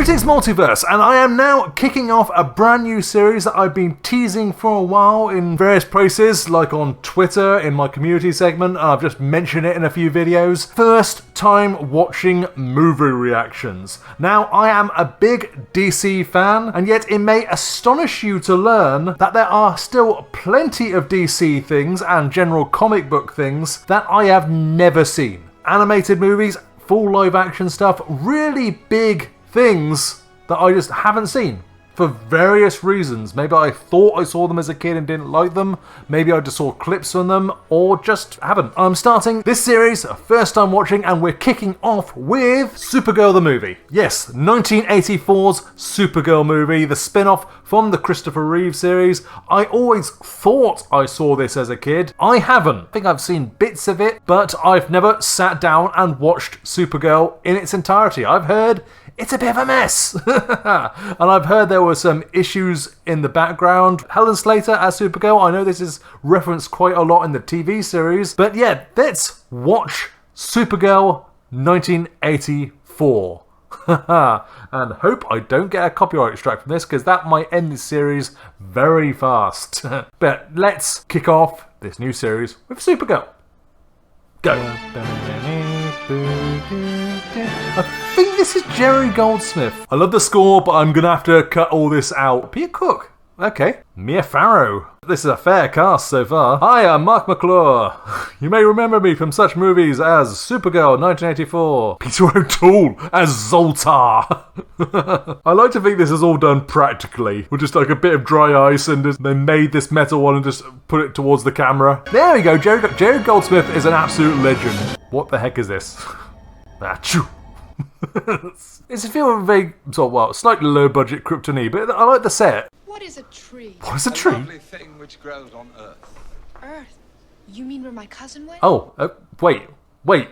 Greetings Multiverse, and I am now kicking off a brand new series that I've been teasing for a while in various places, like on Twitter, in my community segment, and I've just mentioned it in a few videos. First time watching movie reactions. Now, I am a big DC fan, and yet it may astonish you to learn that there are still plenty of DC things and general comic book things that I have never seen. Animated movies, full live action stuff, really big things that I just haven't seen for various reasons. Maybe I thought I saw them as a kid and didn't like them. Maybe I just saw clips from them or just haven't. I'm starting this series, first time watching, and we're kicking off with Supergirl the movie. Yes, 1984's Supergirl movie, the spin-off from the Christopher Reeve series. I always thought I saw this as a kid. I haven't. I think I've seen bits of it, but I've never sat down and watched Supergirl in its entirety. I've heard it's a bit of a mess. And I've heard there were some issues in the background. Helen Slater as Supergirl, I know this is referenced quite a lot in the TV series. But yeah, let's watch Supergirl 1984. And hope I don't get a copyright strike from this, because that might end this series very fast. But let's kick off this new series with Supergirl. Go. I think this is Jerry Goldsmith. I love the score, but I'm gonna have to cut all this out. Peter Cook. Okay. Mia Farrow. This is a fair cast so far. Hi, I'm Mark McClure. You may remember me from such movies as Supergirl 1984. Peter O'Toole as Zoltar. I like to think this is all done practically, with just like a bit of dry ice, and they made this metal one and just put it towards the camera. There we go. Jerry Goldsmith is an absolute legend. What the heck is this? Achoo. It's a feel very sort of, well, slightly low budget kryptonite, but I like the set. What is a tree? What is a tree? A lovely thing which grows on Earth. Earth? You mean where my cousin went? Oh, wait.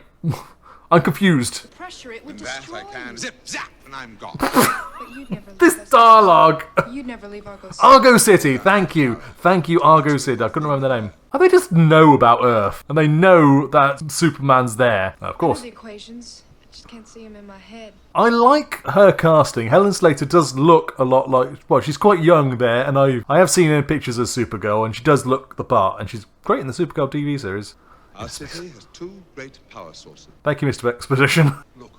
I'm confused. Pressure, it would And that destroy I can you. zip zap and I'm gone. But you'd never leave This us. dialogue. You'd never leave Argo City. Argo City, thank you, Argo City. I couldn't remember the name. Oh, they just know about Earth, and they know that Superman's there. Of I know course. the equations. I just can't see them in my head. I like her casting. Helen Slater does look a lot like, well, she's quite young there, and I have seen her in pictures as Supergirl, and she does look the part, and she's great in the Supergirl TV series. Our city has two great power sources. Thank you, Mr. Exposition. Look,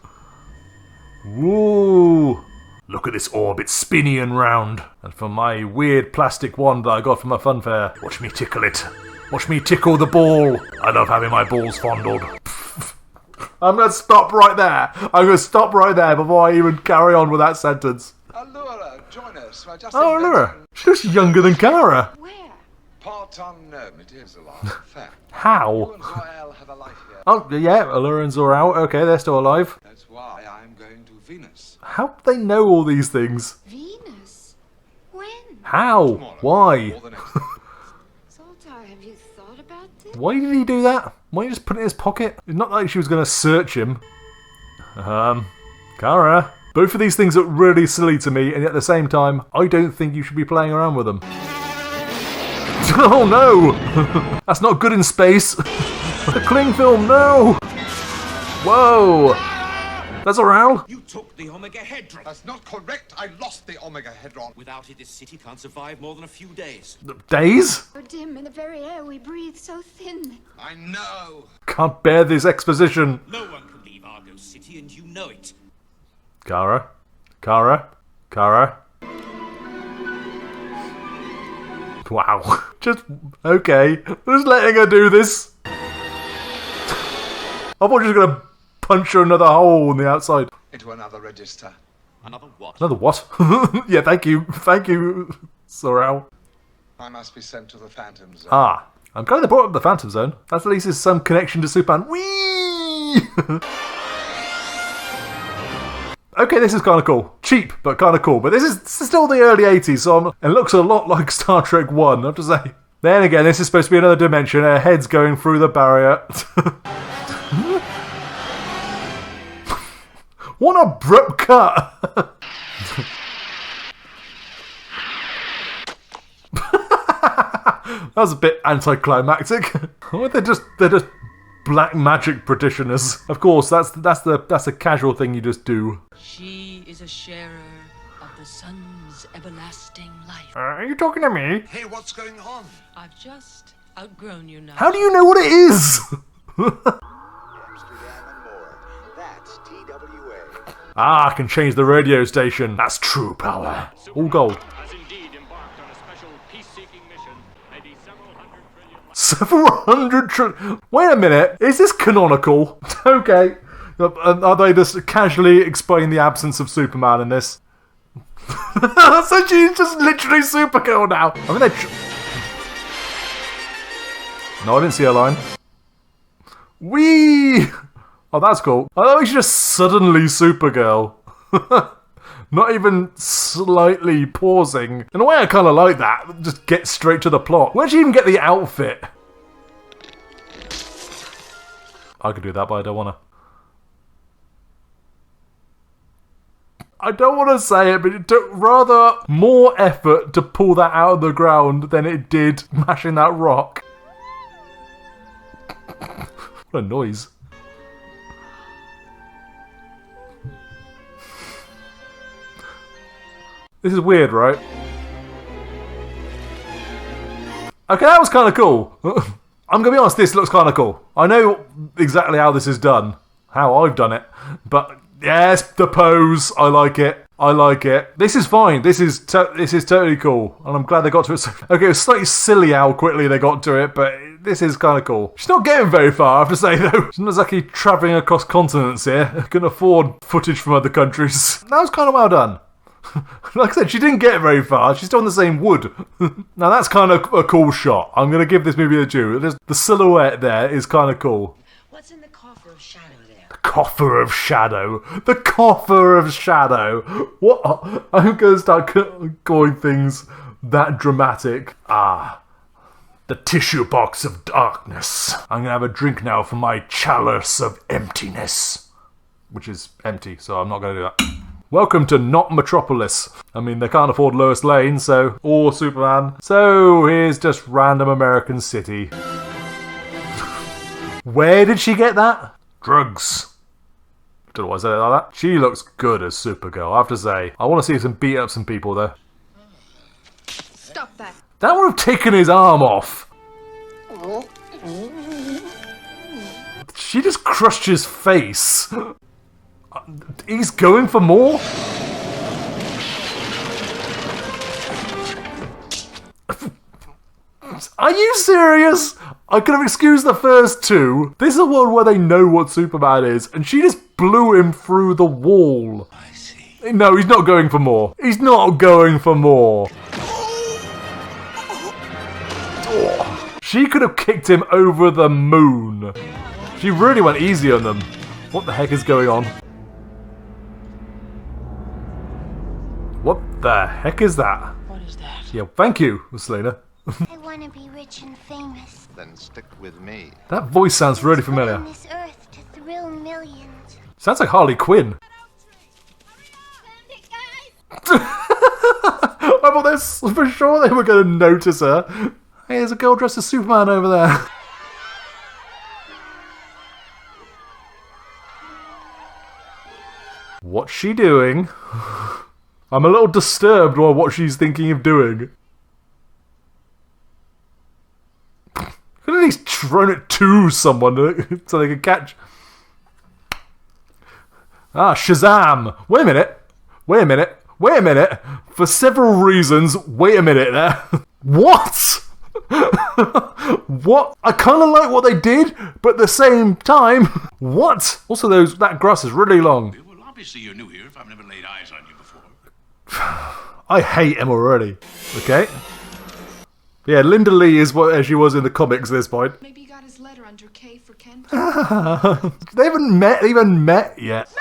Woo! Look at this orbit spinny and round. And for my weird plastic wand that I got from a fun fair, watch me tickle it. Watch me tickle the ball. I love having my balls fondled. I'm going to stop right there. I'm going to stop right there before I even carry on with that sentence. Allura, join us. I just Oh, Laura. She looks younger than Kara. Where? Part unknown, it is a life. Fact. You How? and Zor-El have a life here. Oh, yeah, Allura and Zor-El. Okay, they're still alive. That's why I'm going to Venus. How do they know all these things? Venus? When? How? Tomorrow. Why? Or the next. Zoltar, have you thought about this? Why did he do that? Why did he just put it in his pocket? It's not like she was going to search him. Kara. Both of these things look really silly to me, and yet at the same time, I don't think you should be playing around with them. Oh no! That's not good in space. The Kling film, no! Whoa! That's a row? You took the Omega Hedron. That's not correct. I lost the Omega Hedron. Without it, this city can't survive more than a few days. Days? So dim, and the very air we breathe so thin. I know. Can't bear this exposition. No one can leave Argo City, and you know it. Kara? Wow. Just, okay. Just letting her do this. I thought she was going to punch her another hole on the outside. Into another register. Another what? Another what? Yeah, thank you, Sorrel. I must be sent to the Phantom Zone. Ah, I'm glad they brought up the Phantom Zone. That at least is some connection to Superman. Whee! Okay, this is kind of cool. Cheap, but kind of cool. But this is still the early 80s, so it looks a lot like Star Trek 1, I have to say. Then again, this is supposed to be another dimension. Her head's going through the barrier. What an abrupt cut! That was a bit anticlimactic. They're just black magic practitioners. Of course, that's a casual thing you just do. She is a sharer of the sun's everlasting life. Are you talking to me? Hey, what's going on? I've just outgrown you now. How do you know what it is? Amsterdam and more. That's TWA. Ah, I can change the radio station. That's true power. All gold. Has indeed embarked on a special peace-seeking mission. Maybe Several hundred trillion. Wait a minute. Is this canonical? Okay. Are they just casually explain the absence of Superman in this? So she's just literally Supergirl now. I mean, no, I didn't see her line. Whee! Oh, that's cool. I thought she's just suddenly Supergirl. Not even slightly pausing. In a way, I kind of like that. Just get straight to the plot. Where'd she even get the outfit? I could do that, but I don't want to. I don't want to say it, but it took rather more effort to pull that out of the ground than it did mashing that rock. What a noise. This is weird, right? Okay, that was kind of cool. I'm going to be honest, this looks kind of cool. I know exactly how this is done. How I've done it. But, yes, the pose. I like it. I like it. This is fine. This is totally cool. And I'm glad they got to it so... Okay, it was slightly silly how quickly they got to it, but this is kind of cool. She's not getting very far, I have to say, though. She's not exactly travelling across continents here. Can afford footage from other countries. That was kind of well done. Like I said, she didn't get very far. She's still in the same wood. Now that's kind of a cool shot. I'm going to give this movie a due. The silhouette there is kind of cool. What's in the coffer of shadow there? The coffer of shadow. The coffer of shadow. What? I'm going to start calling things that dramatic. Ah. The tissue box of darkness. I'm going to have a drink now from my chalice of emptiness. Which is empty, so I'm not going to do that. Welcome to not Metropolis. I mean, they can't afford Lois Lane, so... Or Superman. So, here's just random American city. Where did she get that? Drugs. Don't know why I said it like that. She looks good as Supergirl, I have to say. I want to see some beat up some people, though. Stop that. That would have taken his arm off. She just crushed his face. He's going for more? Are you serious? I could have excused the first two. This is a world where they know what Superman is, and she just blew him through the wall. I see. No, he's not going for more. He's not going for more. She could have kicked him over the moon. She really went easy on them. What the heck is going on? What the heck is that? What is that? Yeah, thank you, Selena. I want to be rich and famous. Then stick with me. That voice sounds really On familiar. this earth to thrill millions. Sounds like Harley Quinn. I thought this for sure they were going to notice her. Hey, there's a girl dressed as Superman over there. What's she doing? I'm a little disturbed by what she's thinking of doing. Could at least thrown it to someone so they could catch. Ah, Shazam! Wait a minute! Wait a minute! Wait a minute! For several reasons, wait a minute there. What? What? I kind of like what they did, but at the same time, what? Also, that grass is really long. Well, obviously you're new here if I've never laid eyes on you before. I hate him already. Okay. Yeah, Linda Lee is what as she was in the comics at this point. Maybe you got his letter under K for Ken. They haven't met yet.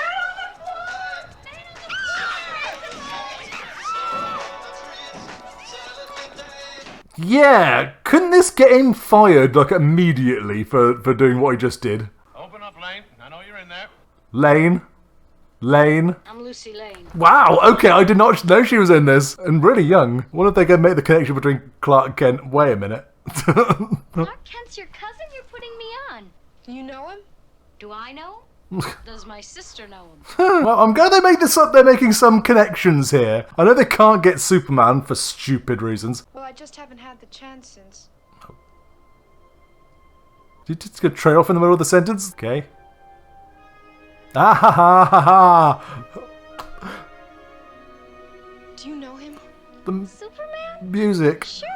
Yeah, couldn't this get him fired like immediately for doing what he just did? Open up, Lane. I know you're in there. Lane. I'm Lucy Lane. Wow, okay, I did not know she was in this. And really young. What if they can make the connection between Clark Kent? Wait a minute. Clark Kent's your cousin? You're putting me on. You know him? Do I know him? Does my sister know him? Well, I'm glad they make this up. They're making some connections here. I know they can't get Superman for stupid reasons. Well, I just haven't had the chance since. Did you just go trail off in the middle of the sentence? Okay. Ah ha ha ha ha! Do you know him? The Superman? music. Sure.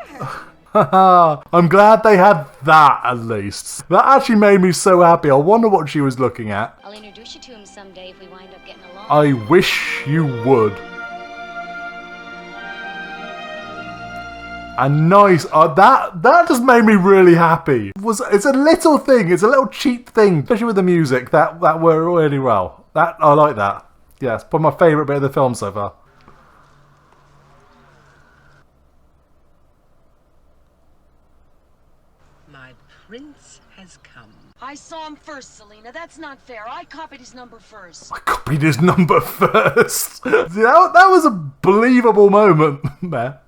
Haha. I'm glad they had that at least. That actually made me so happy. I wonder what she was looking at. I'll introduce you to him someday if we wind up getting along. I wish you would. And nice. That just made me really happy. It's a little thing. It's a little cheap thing, especially with the music. That worked really well. I like that. Yeah, it's probably my favourite bit of the film so far. My prince has come. I saw him first, Selena. That's not fair. I copied his number first. I copied his number first. See, that was a believable moment there.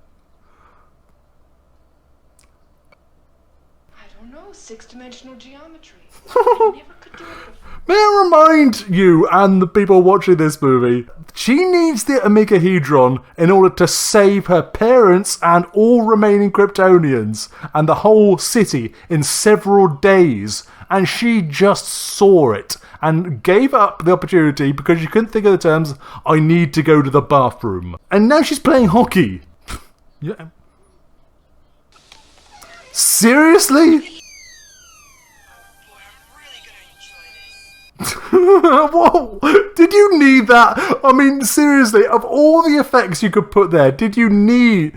I don't know. 6-dimensional geometry. I never could do it before. May I remind you and the people watching this movie, she needs the Omegahedron in order to save her parents and all remaining Kryptonians and the whole city in several days. And she just saw it and gave up the opportunity because she couldn't think of the terms, I need to go to the bathroom. And now she's playing hockey. Yeah. Seriously? Whoa! Did you need that? I mean, seriously, of all the effects you could put there, did you need...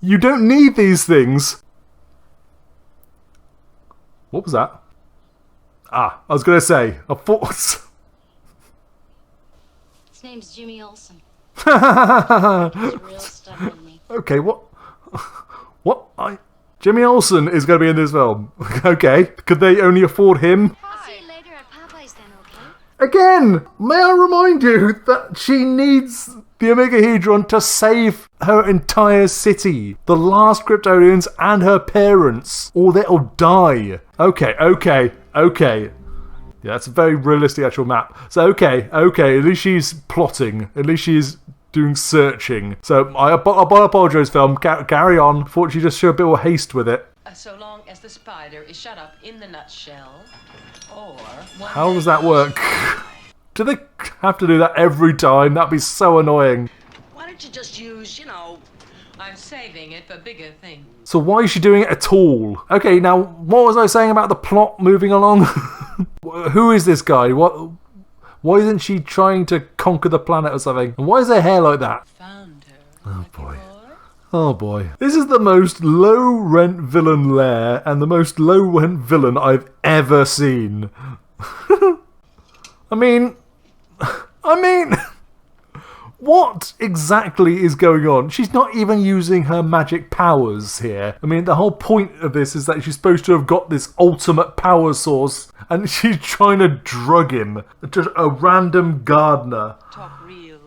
You don't need these things. What was that? Ah, I was going to say, I thought... His name's Jimmy Olsen. He's real stuck on me. Okay, what? Jimmy Olsen is going to be in this film. Okay, could they only afford him? I'll see you later at Popeye's then, okay? Again, may I remind you that she needs the Omegahedron to save her entire city, the last Kryptonians and her parents, or they'll die. Okay. Yeah, that's a very realistic actual map. So, okay, at least she's plotting. At least she's doing searching. So, I apologise, film. Carry on. Thought she just showed a bit more haste with it. So long as the spider is shut up in the nutshell, or... How does that work? Do they have to do that every time? That'd be so annoying. Why don't you just use, I'm saving it for bigger things. So why is she doing it at all? Okay, now, what was I saying about the plot moving along? Who is this guy? Why isn't she trying to conquer the planet or something? And why is her hair like that? Found her. Oh boy. Oh boy. This is the most low-rent villain lair and the most low-rent villain I've ever seen. I mean... What exactly is going on? She's not even using her magic powers here. I mean, the whole point of this is that she's supposed to have got this ultimate power source and she's trying to drug him. Just a random gardener. Talk real.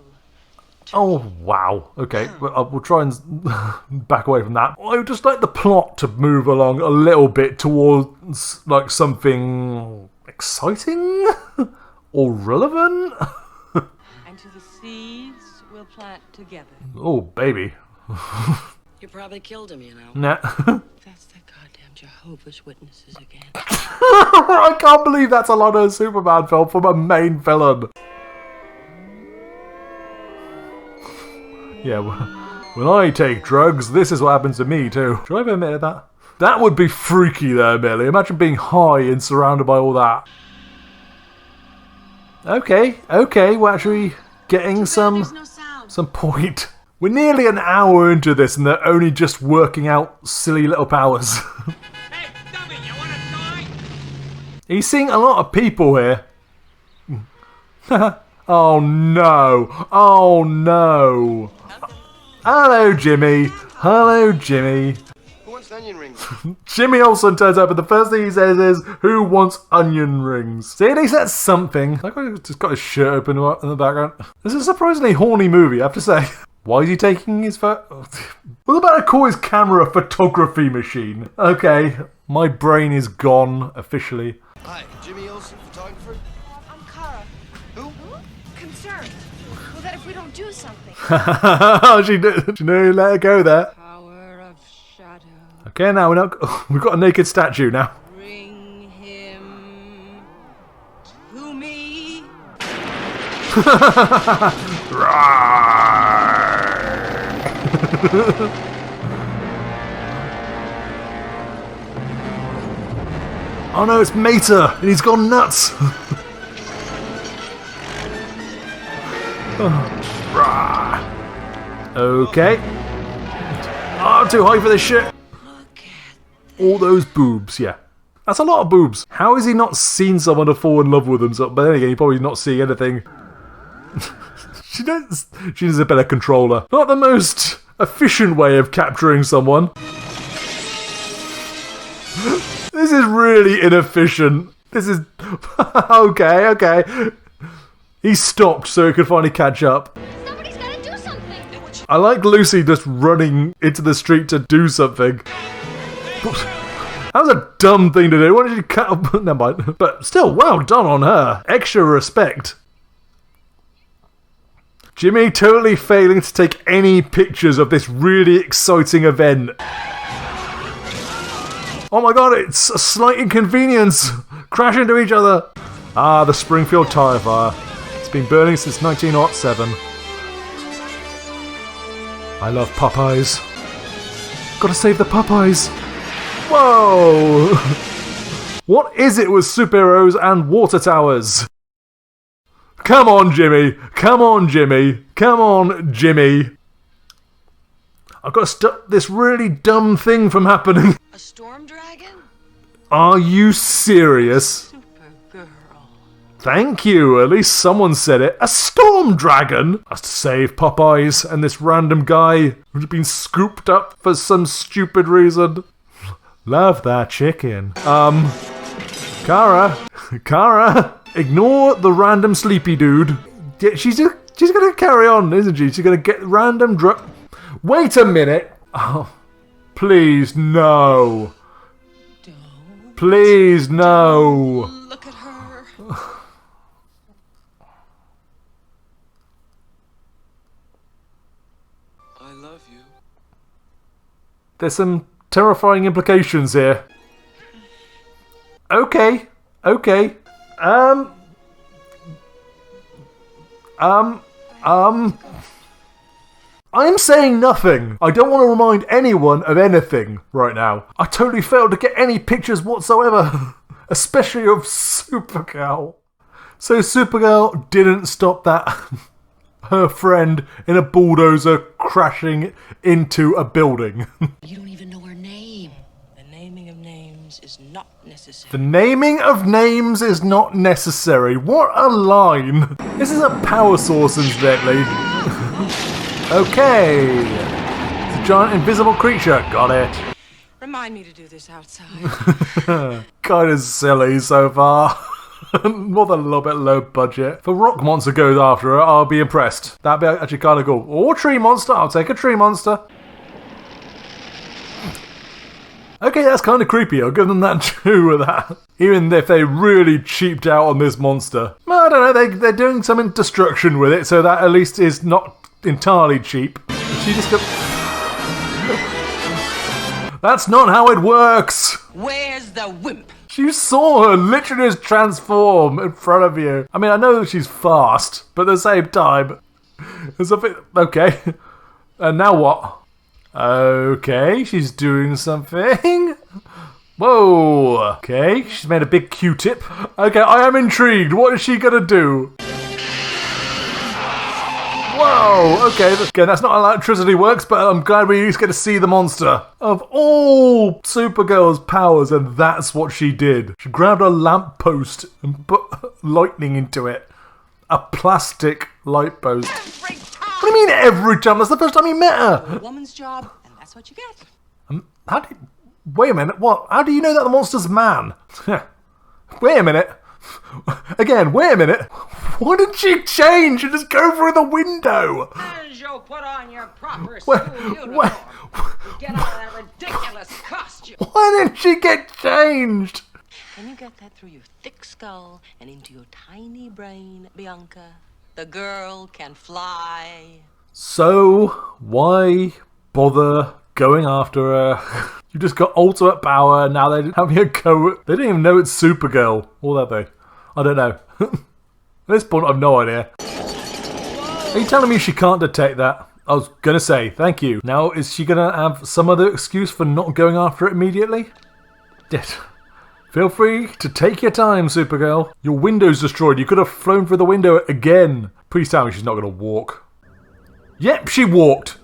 Oh, wow. Okay, we'll try and back away from that. I would just like the plot to move along a little bit towards, like, something exciting or relevant. And to the seeds we'll plant together. Oh, baby. You probably killed him, Nah. That's the goddamn Jehovah's Witnesses again. I can't believe that's a lot of Superman film from a main villain. Yeah, when I take drugs, this is what happens to me too. Should I have admitted that? That would be freaky there, Millie. Imagine being high and surrounded by all that. Okay, we're actually getting some point. We're nearly an hour into this and they're only just working out silly little powers. Hey, dummy, you wanna die? He's seeing a lot of people here. Oh no. Hello, Jimmy. Who wants onion rings? Jimmy Olsen turns up and the first thing he says is, who wants onion rings? See, at least that's something. That guy just got his shirt open in the background. This is a surprisingly horny movie, I have to say. Why is he taking his photo? What about I call his camera a photography machine? Okay, my brain is gone, officially. Hi, Jimmy Olsen, photographer. I'm Kara. Who? Concerned. Well, that if we don't do something. she nearly let her go there. Power of shadow. Okay, now we've got a naked statue now. Bring him to me. Oh no, it's Mater, and he's gone nuts. Okay. Oh, I'm too high for this shit. All those boobs, yeah. That's a lot of boobs. How has he not seen someone to fall in love with them? But then again, he's probably not seeing anything. She needs a better controller. Not the most efficient way of capturing someone. This is really inefficient. This is... okay. He stopped so he could finally catch up. Somebody's gotta do something. I like Lucy just running into the street to do something. That was a dumb thing to do. Why did you cut up? Never mind. But still, well done on her. Extra respect. Jimmy totally failing to take any pictures of this really exciting event. Oh my god, it's a slight inconvenience. Crash into each other. Ah, the Springfield tire fire. It's been burning since 1907. I love Popeyes. Gotta save the Popeyes. Whoa! What is it with superheroes and water towers? Come on, Jimmy. Come on, Jimmy. Come on, Jimmy. I've got to stop this really dumb thing from happening. A storm dragon? Are you serious? Supergirl. Thank you. At least someone said it. A storm dragon? That's to save Popeyes and this random guy who's been scooped up for some stupid reason. Love that chicken. Kara, ignore the random sleepy dude. Yeah, she's gonna carry on, isn't she? She's gonna get random Wait a minute. Oh, please no. Don't Please no. look at her. I love you. There's some terrifying implications here. Okay. I'm saying nothing. I don't want to remind anyone of anything right now. I totally failed to get any pictures whatsoever. Especially of Supergirl. So Supergirl didn't stop that her friend in a bulldozer crashing into a building. You don't even know her name. The naming of names is not necessary. The naming of names is not necessary. What a line. This is a power source, incidentally. Okay. It's a giant invisible creature. Got it. Remind me to do this outside. Kind of silly so far. More than a little bit low budget. If a rock monster goes after her, I'll be impressed. That'd be actually kind of cool. Or a tree monster. I'll take a tree monster. Okay, that's kind of creepy. I'll give them that too with that. Even if they really cheaped out on this monster. Well, I don't know. They're doing some destruction with it, so that at least is not entirely cheap. She just got... That's not how it works. Where's the wimp? You saw her literally just transform in front of you. I mean, I know that she's fast, but at the same time, it's a bit... Okay. And now what? Okay, she's doing something. Whoa. Okay, she's made a big Q-tip. Okay, I am intrigued. What is she gonna do? Whoa, okay, again, that's not how electricity works, but I'm glad we at least get to see the monster. Of all Supergirl's powers, and that's what she did. She grabbed a lamppost and put lightning into it. A plastic light post. What do you mean every time? That's the first time you met her. A woman's job, and that's what you get. Wait a minute, what? How do you know that the monster's a man? Wait a minute. Again, wait a minute. Why did she change and just go through the window? As you put on your proper school uniform, get out of that ridiculous costume. Why didn't she get changed? Can you get that through your thick skull and into your tiny brain, Bianca? The girl can fly. So, why bother going after her? You just got ultimate power, and now they're having a go. They didn't even know it's Supergirl. Or have they? I don't know. At this point, I've no idea. Are you telling me she can't detect that? I was gonna say, thank you. Now, is she gonna have some other excuse for not going after it immediately? Feel free to take your time, Supergirl. Your window's destroyed. You could have flown through the window again. Please tell me she's not gonna walk. Yep, she walked.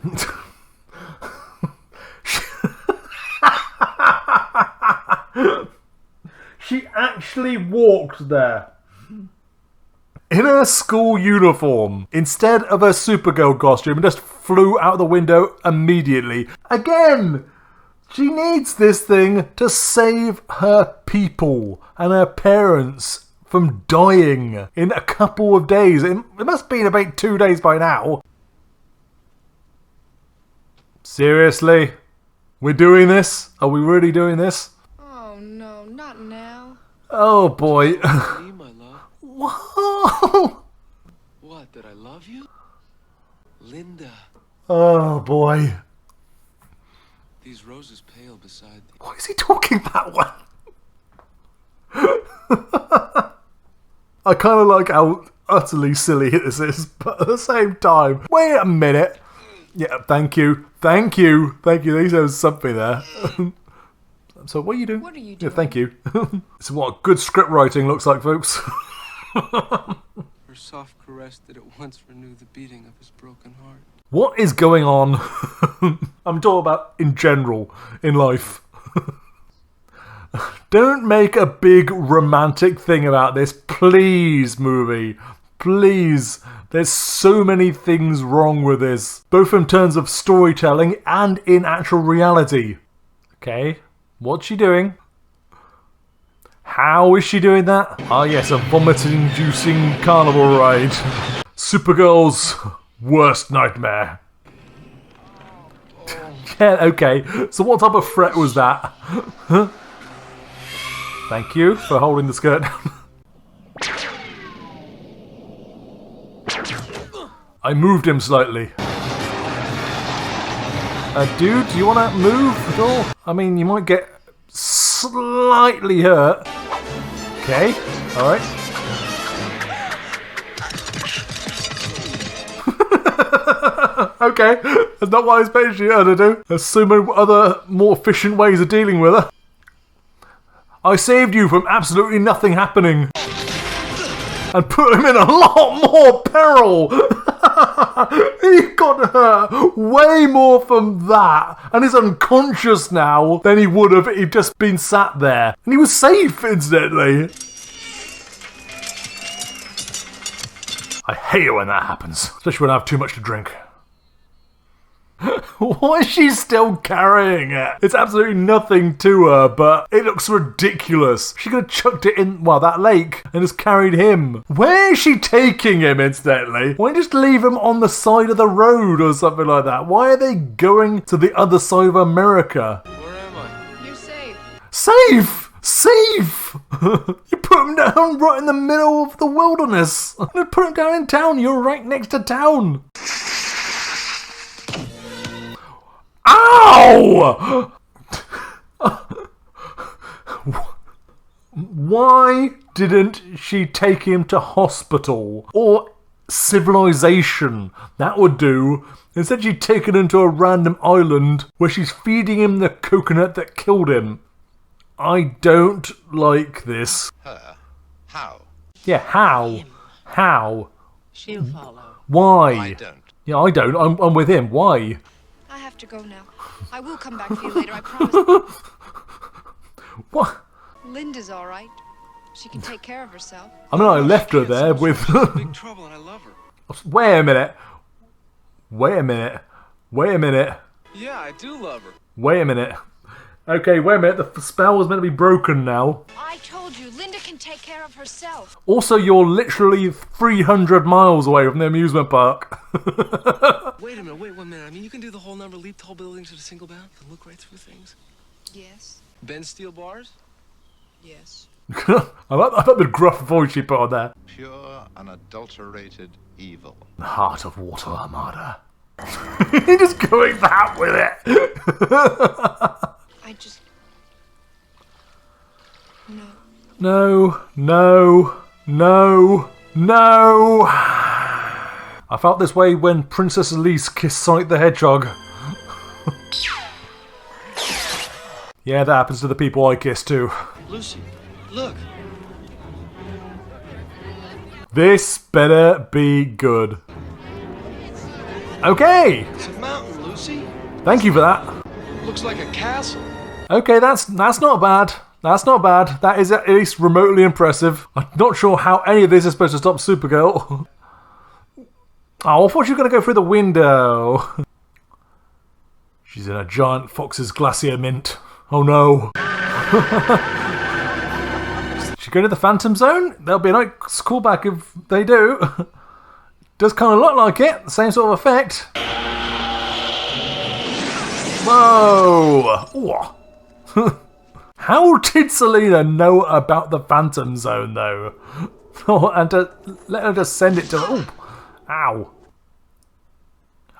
She actually walked there. In her school uniform, instead of her Supergirl costume, and just flew out the window immediately. Again! She needs this thing to save her people and her parents from dying in a couple of days. It must be in about 2 days by now. Seriously? We're doing this? Are we really doing this? Oh no, not now. Oh boy. Me, my love. Whoa! What, did I love you? Linda. Oh boy. These roses pale beside thee. Why is he talking that way? I kind of like how utterly silly this is, but at the same time, wait a minute. Yeah, thank you. Thank you. Thank you. At least there was something there. So what are you doing? What are you doing? Yeah, thank you. This is what good script writing looks like, folks. Her soft caress did at once renew the beating of his broken heart. What is going on? I'm talking about in general, in life. Don't make a big romantic thing about this, please, movie. Please. There's so many things wrong with this, both in terms of storytelling and in actual reality. Okay, what's she doing? How is she doing that? Ah yes, a vomit-inducing carnival ride. Supergirl's worst nightmare. Yeah, okay. So what type of threat was that? Thank you for holding the skirt down. I moved him slightly. Dude, do you want to move at all? I mean, you might get slightly hurt. Okay, alright. Okay, that's not what I expected you to do. There's so many other, more efficient ways of dealing with her. I saved you from absolutely nothing happening. And put him in a lot more peril. He got hurt way more from that. And is unconscious now than he would have if he'd just been sat there. And he was safe, incidentally. I hate it when that happens. Especially when I have too much to drink. Why is she still carrying it? It's absolutely nothing to her, but it looks ridiculous. She could have chucked it in, well, that lake and just carried him. Where is she taking him, incidentally? Why don't you just leave him on the side of the road or something like that? Why are they going to the other side of America? Where am I? You're safe. Safe! Safe! You put him down right in the middle of the wilderness. I'm gonna put him down in town. You're right next to town. Ow! Why didn't she take him to hospital or civilization? That would do. Instead, she'd taken him to a random island where she's feeding him the coconut that killed him. I don't like this. Her? How? Yeah, how? How? She'll follow. Why? I don't. Yeah, I don't. I'm with him. Why? I have to go now. I will come back for you later, I promise. What? Linda's all right. She can take care of herself. I mean, I left her there with... Big trouble and I love her. Wait a minute. Wait a minute. Wait a minute. Yeah, I do love her. Wait a minute. Okay, wait a minute. The spell was meant to be broken now. I told you, Linda can take care of herself. Also, you're literally 300 miles away from the amusement park. Wait a minute, wait 1 minute. I mean, you can do the whole number, leap tall buildings at a single bound, and look right through things. Yes. Bend steel bars? Yes. I like the gruff voice she put on there. Pure, unadulterated evil. The heart of water armada. Just going that with it. I just... No. I felt this way when Princess Elise kissed Sonic the Hedgehog. Yeah, that happens to the people I kiss too. Lucy, look. This better be good. Okay! It's a mountain, Lucy. Thank you for that. Looks like a castle. Okay, that's not bad. That's not bad. That is at least remotely impressive. I'm not sure how any of this is supposed to stop Supergirl. Oh, I thought she was going to go through the window. She's in a giant Fox's Glacier Mint. Oh no. Should she go to the Phantom Zone? That'll be a nice callback if they do. Does kind of look like it. Same sort of effect. Whoa. Ooh. How did Selena know about the Phantom Zone though? Oh, and to let her just send it to her. Oh, ow.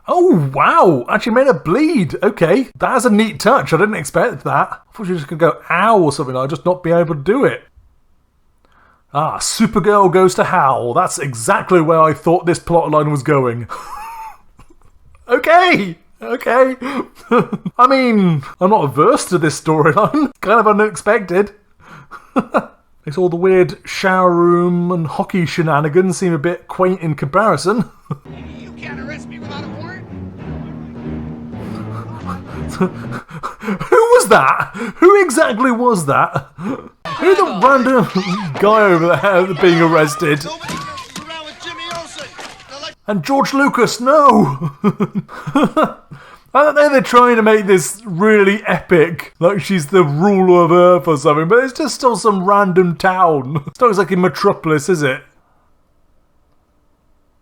Oh, wow. Actually made her bleed. Okay. That's a neat touch. I didn't expect that. I thought she was just going to go ow or something. I'd just not be able to do it. Ah, Supergirl goes to Howl. That's exactly where I thought this plotline was going. Okay. Okay. I mean, I'm not averse to this storyline. Kind of unexpected. Makes all the weird shower room and hockey shenanigans seem a bit quaint in comparison. You can't arrest me without a warrant. Who was that? Who exactly was that? Who's the random guy over there being arrested? And George Lucas, no! I don't know, they're trying to make this really epic, like she's the ruler of Earth or something, but it's just still some random town. It's not exactly Metropolis, is it?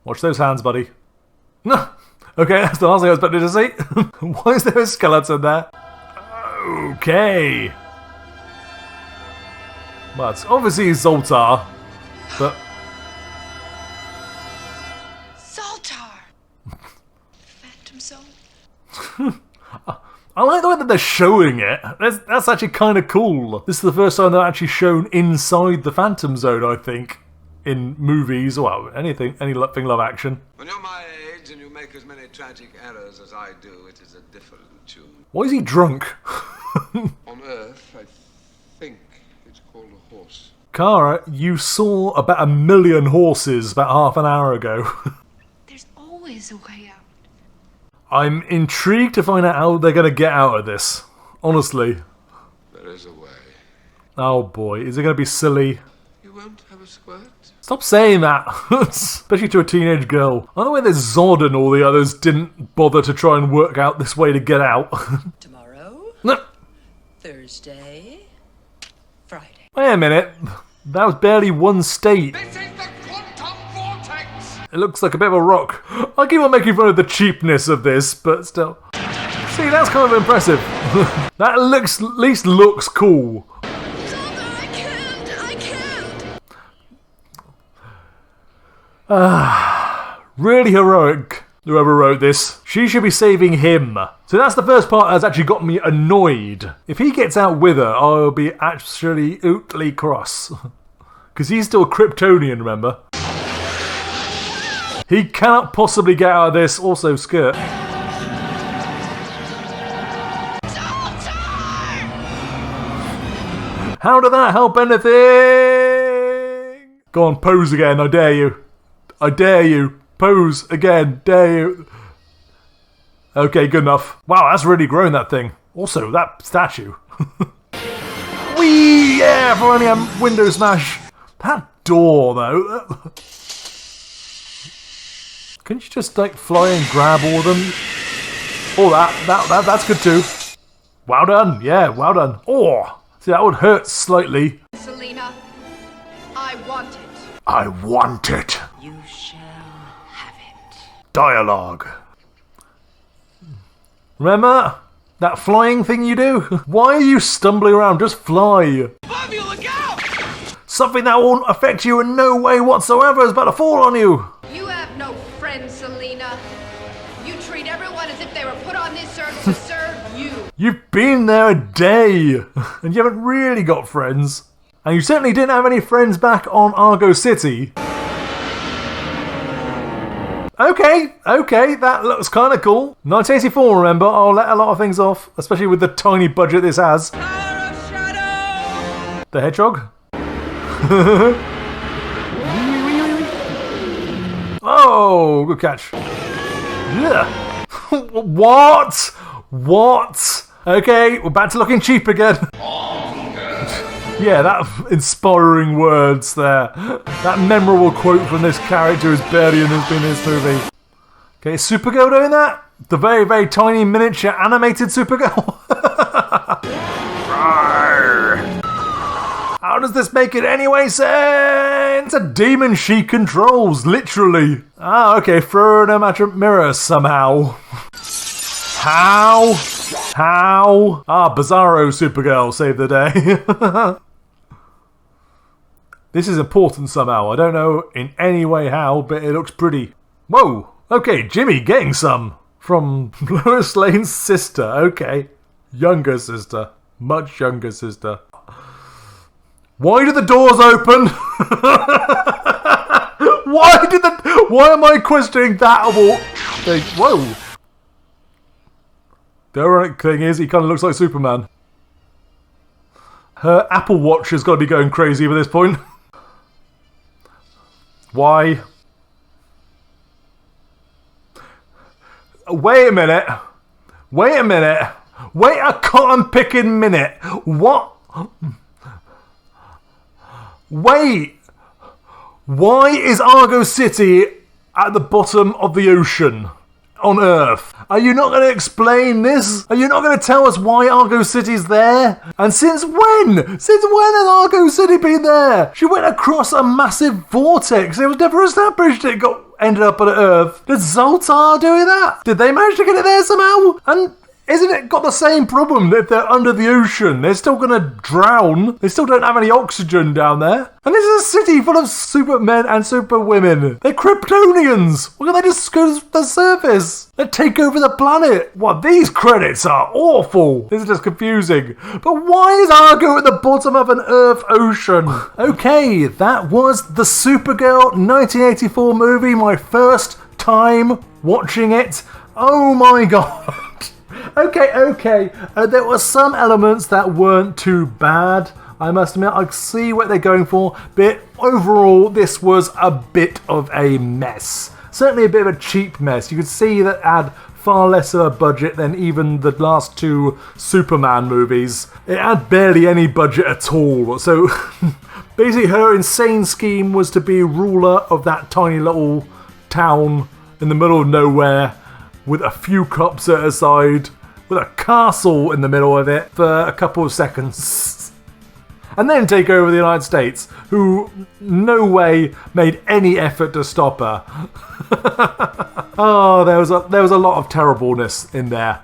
Watch those hands, buddy. No. Okay, that's the last thing I was expecting to see. Why is there a skeleton there? Okay. Well, it's obviously Zoltar, but... Zoltar! Phantom Zone? I like the way that they're showing it. That's actually kind of cool. This is the first time they're actually shown inside the Phantom Zone, I think, in movies, well, anything love action. When you're my age and you make as many tragic errors as I do, it is a different tune. Why is he drunk? On Earth, I think it's called a horse. Kara, you saw about 1 million horses about half an hour ago. There's always a way out. I'm intrigued to find out how they're going to get out of this. Honestly. There is a way. Oh boy, is it going to be silly? You won't have a squirt? Stop saying that, especially to a teenage girl. I know why there's Zod and all the others didn't bother to try and work out this way to get out. Tomorrow? No. Thursday? Friday. Wait a minute. That was barely one state. This is the quantum vortex! It looks like a bit of a rock. I keep on making fun of the cheapness of this, but still. See, that's kind of impressive. That looks, at least looks cool. Really heroic, whoever wrote this. She should be saving him. So that's the first part that's actually got me annoyed. If he gets out with her, I'll be actually utterly cross. Because he's still Kryptonian, remember? He cannot possibly get out of this, also skirt. How did that help anything? Go on, pose again, I dare you. I dare you. Pose again, dare you. Okay, good enough. Wow, that's really grown, that thing. Also, that statue. Whee! Yeah, for only a window smash. That door, though. Couldn't you just, like, fly and grab all of them? Oh, that's good, too. Well done. Yeah, well done. Oh, see, that would hurt slightly. Selena, I want it. I want it. You shall have it. Dialogue. Remember that flying thing you do? Why are you stumbling around? Just fly. Bobby, look out! Something that won't affect you in no way whatsoever is about to fall on you. You have no friends, Selena. You treat everyone as if they were put on this earth to serve you. You've been there a day, and you haven't really got friends. And you certainly didn't have any friends back on Argo City. Okay, that looks kind of cool. 1984, remember, I'll let a lot of things off, especially with the tiny budget this has. Power of Shadow! The Hedgehog? Oh, good catch. Yeah. What? Okay, we're back to looking cheap again. Yeah, that inspiring words there. That memorable quote from this character is barely in this movie. Okay, is Supergirl doing that? The very, very tiny miniature animated Supergirl? How does this make it anyway sense? A demon she controls, literally. Ah, okay, throw in a magic mirror somehow. How? Ah, Bizarro Supergirl saved the day. This is important somehow. I don't know in any way how, but it looks pretty. Whoa! Okay, Jimmy getting some. From Lois Lane's sister. Okay. Younger sister. Much younger sister. Why do the doors open? Why am I questioning that of all things? Whoa! The ironic thing is, he kind of looks like Superman. Her Apple Watch has got to be going crazy by this point. Why? Wait a minute. Wait a cotton-picking minute. What? Wait. Why is Argo City at the bottom of the ocean? On Earth. Are you not going to explain this? Are you not going to tell us why Argo City's there? And since when? Since when has Argo City been there? She went across a massive vortex. It was never established it ended up on Earth. Did Zoltar do that? Did they manage to get it there somehow? And isn't it got the same problem that if they're under the ocean? They're still going to drown. They still don't have any oxygen down there. And this is a city full of supermen and superwomen. They're Kryptonians. Why can't they just go to the surface? They take over the planet. What, these credits are awful. This is just confusing. But why is Argo at the bottom of an Earth ocean? Okay, that was the Supergirl 1984 movie. My first time watching it. Oh my god. Okay. There were some elements that weren't too bad. I must admit, I see what they're going for, but overall, this was a bit of a mess. Certainly a bit of a cheap mess. You could see that it had far less of a budget than even the last two Superman movies. It had barely any budget at all. So basically her insane scheme was to be ruler of that tiny little town in the middle of nowhere with a few cops at her side, with a castle in the middle of it for a couple of seconds. And then take over the United States, who no way made any effort to stop her. Oh, there was a lot of terribleness in there.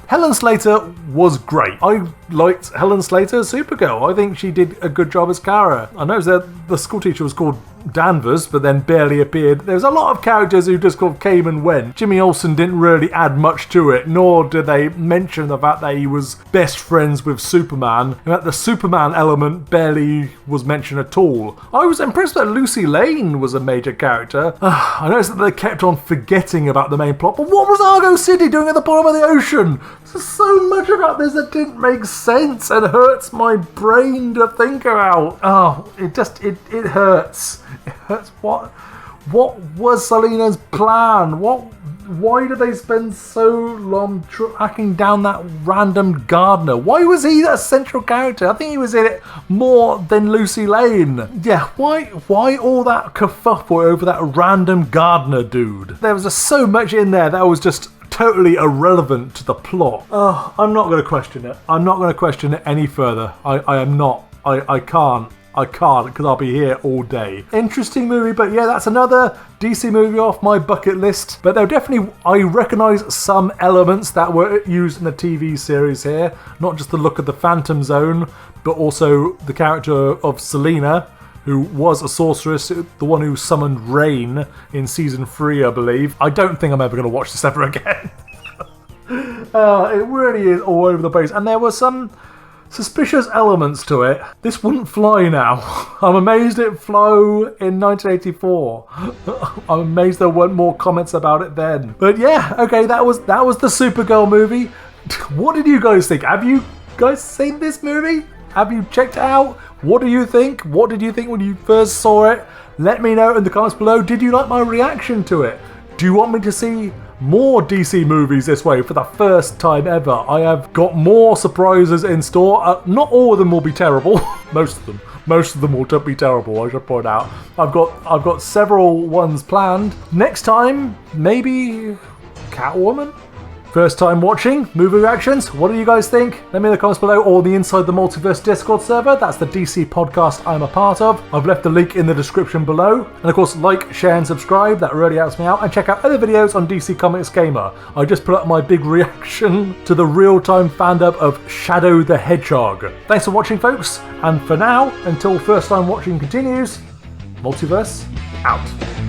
Helen Slater was great. I liked Helen Slater as Supergirl. I think she did a good job as Kara. I know that the school teacher was called Danvers, but then barely appeared. There was a lot of characters who just came and went. Jimmy Olsen didn't really add much to it, nor did they mention the fact that he was best friends with Superman. In fact, the Superman element barely was mentioned at all. I was impressed that Lucy Lane was a major character. I noticed that they kept on forgetting about the main plot, but what was Argo City doing at the bottom of the ocean? There's so much about this that didn't make sense and hurts my brain to think about. Oh, it hurts. It hurts. What was Selena's plan? Why did they spend so long tracking down that random gardener? Why was he a central character? I think he was in it more than Lucy Lane. Yeah, why all that kerfuffle over that random gardener dude? There was just so much in there that was just totally irrelevant to the plot. Oh, I'm not going to question it. I'm not going to question it any further. I am not. I can't because I'll be here all day. Interesting movie, but yeah, that's another DC movie off my bucket list. But there definitely, I recognise some elements that were used in the TV series here. Not just the look of the Phantom Zone, but also the character of Selena, who was a sorceress, the one who summoned rain in season 3, I believe. I don't think I'm ever going to watch this ever again. It really is all over the place, and there were some suspicious elements to it. This wouldn't fly now. I'm amazed it flew in 1984. I'm amazed there weren't more comments about it then. But yeah, okay, that was the Supergirl movie. What did you guys think? Have you guys seen this movie? Have you checked it out? What do you think? What did you think when you first saw it? Let me know in the comments below. Did you like my reaction to it? Do you want me to see more DC movies this way for the first time ever? I have got more surprises in store. Not all of them will be terrible. Most of them will be terrible, I should point out. I've got several ones planned. Next time, maybe Catwoman? First time watching movie reactions, what do you guys think? Let me know in the comments below, or the Inside the Multiverse Discord server. That's the DC podcast I'm a part of. I've left the link in the description below. And of course, like, share and subscribe, that really helps me out. And check out other videos on DC Comics Gamer. I just put up my big reaction to the real-time fan-dub of Shadow the Hedgehog. Thanks for watching, folks, and for now, until first time watching continues, Multiverse out.